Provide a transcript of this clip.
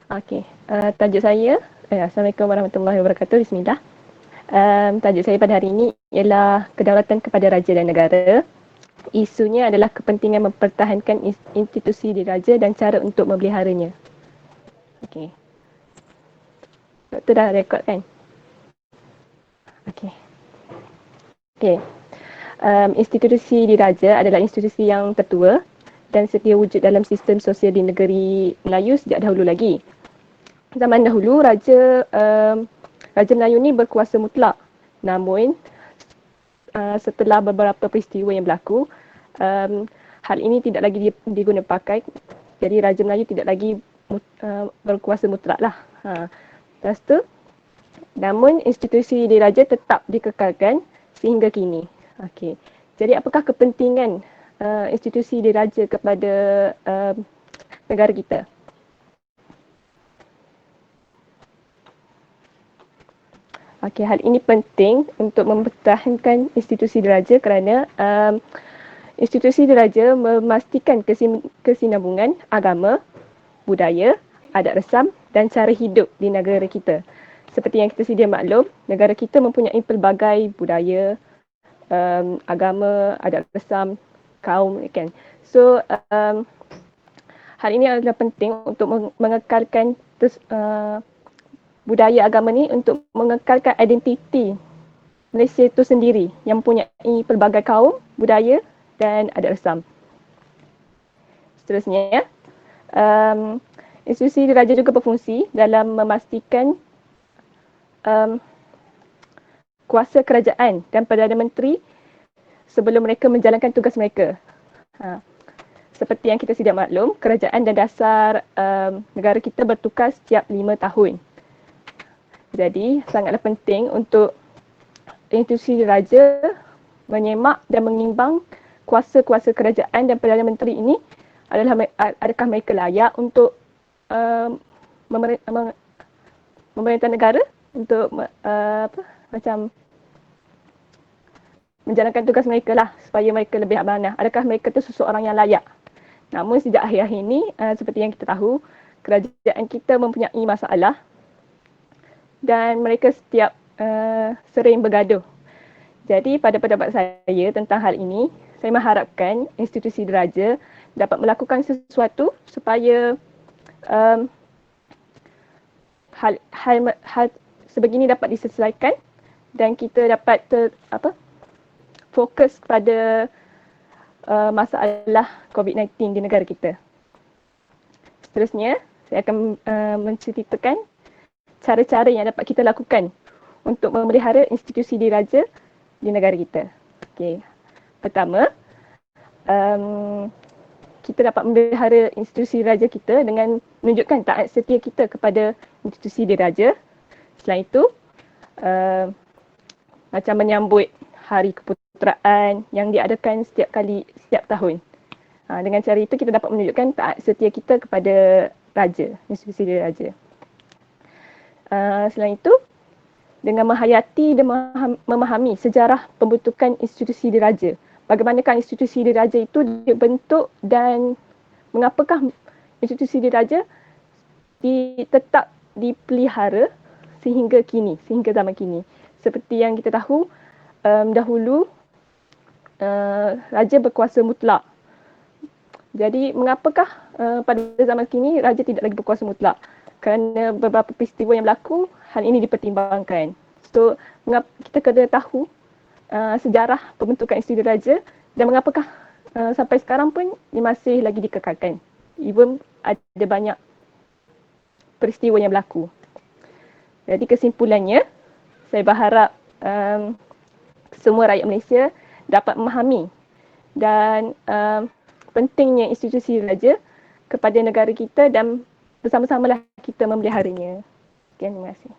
Okey, tajuk saya, Assalamualaikum warahmatullahi wabarakatuh. Bismillah. Tajuk saya pada hari ini ialah kedaulatan kepada raja dan negara. Isunya adalah kepentingan mempertahankan institusi diraja dan cara untuk memeliharanya. Okey. Doktor dah rekod kan? Okey. Okey. Institusi diraja adalah institusi yang tertua dan sedia wujud dalam sistem sosial di negeri Melayu sejak dahulu lagi. Zaman dahulu Raja Melayu ni berkuasa mutlak. Namun setelah beberapa peristiwa yang berlaku, hal ini tidak lagi diguna pakai. Jadi Raja Melayu tidak lagi berkuasa mutlak lah. Lepas tu, namun institusi diraja tetap dikekalkan sehingga kini. Okey. Jadi apakah kepentingan institusi diraja kepada negara kita? Okey, hal ini penting untuk mempertahankan institusi diraja kerana institusi diraja memastikan kesinambungan agama, budaya, adat resam dan cara hidup di negara kita. Seperti yang kita sedia maklum, negara kita mempunyai pelbagai budaya, agama, adat resam, kaum kan. So hal ini adalah penting untuk mengekalkan budaya agama ni untuk mengekalkan identiti Malaysia itu sendiri yang mempunyai pelbagai kaum, budaya dan adat resam. Seterusnya, institusi diraja juga berfungsi dalam memastikan kuasa kerajaan dan Perdana Menteri sebelum mereka menjalankan tugas mereka. Seperti yang kita sedia maklum, kerajaan dan dasar negara kita bertukar setiap 5 tahun. Jadi, sangatlah penting untuk institusi diraja menyemak dan mengimbang kuasa-kuasa kerajaan dan Perdana Menteri ini adakah mereka layak untuk memerintah negara untuk macam menjalankan tugas mereka lah supaya mereka lebih amanah. Adakah mereka tu seseorang yang layak? Namun sejak akhir-akhir ini, seperti yang kita tahu, kerajaan kita mempunyai masalah dan mereka setiap sering bergaduh. Jadi pada pendapat saya tentang hal ini, saya mengharapkan institusi diraja dapat melakukan sesuatu supaya hal sebegini dapat diselesaikan dan kita dapat fokus kepada masalah COVID-19 di negara kita. Seterusnya, saya akan menceritakan cara-cara yang dapat kita lakukan untuk memelihara institusi diraja di negara kita. Okay. Pertama, kita dapat memelihara institusi diraja kita dengan menunjukkan taat setia kita kepada institusi diraja. Selain itu, macam menyambut Hari Keputeraan yang diadakan setiap tahun. Dengan cara itu kita dapat menunjukkan taat setia kita kepada raja, institusi diraja. Selain itu, dengan menghayati dan memahami sejarah pembentukan institusi diraja. Bagaimanakah institusi diraja itu dibentuk dan mengapakah institusi diraja tetap dipelihara sehingga zaman kini. Seperti yang kita tahu, dahulu raja berkuasa mutlak. Jadi mengapakah pada zaman kini raja tidak lagi berkuasa mutlak? Kerana beberapa peristiwa yang berlaku, hal ini dipertimbangkan. So, kita kena tahu sejarah pembentukan institusi raja dan mengapakah sampai sekarang pun dia masih lagi dikekalkan. Even ada banyak peristiwa yang berlaku. Jadi kesimpulannya, saya berharap semua rakyat Malaysia dapat memahami dan pentingnya institusi raja kepada negara kita dan bersama-samalah kita memeliharanya. Sekian, terima kasih.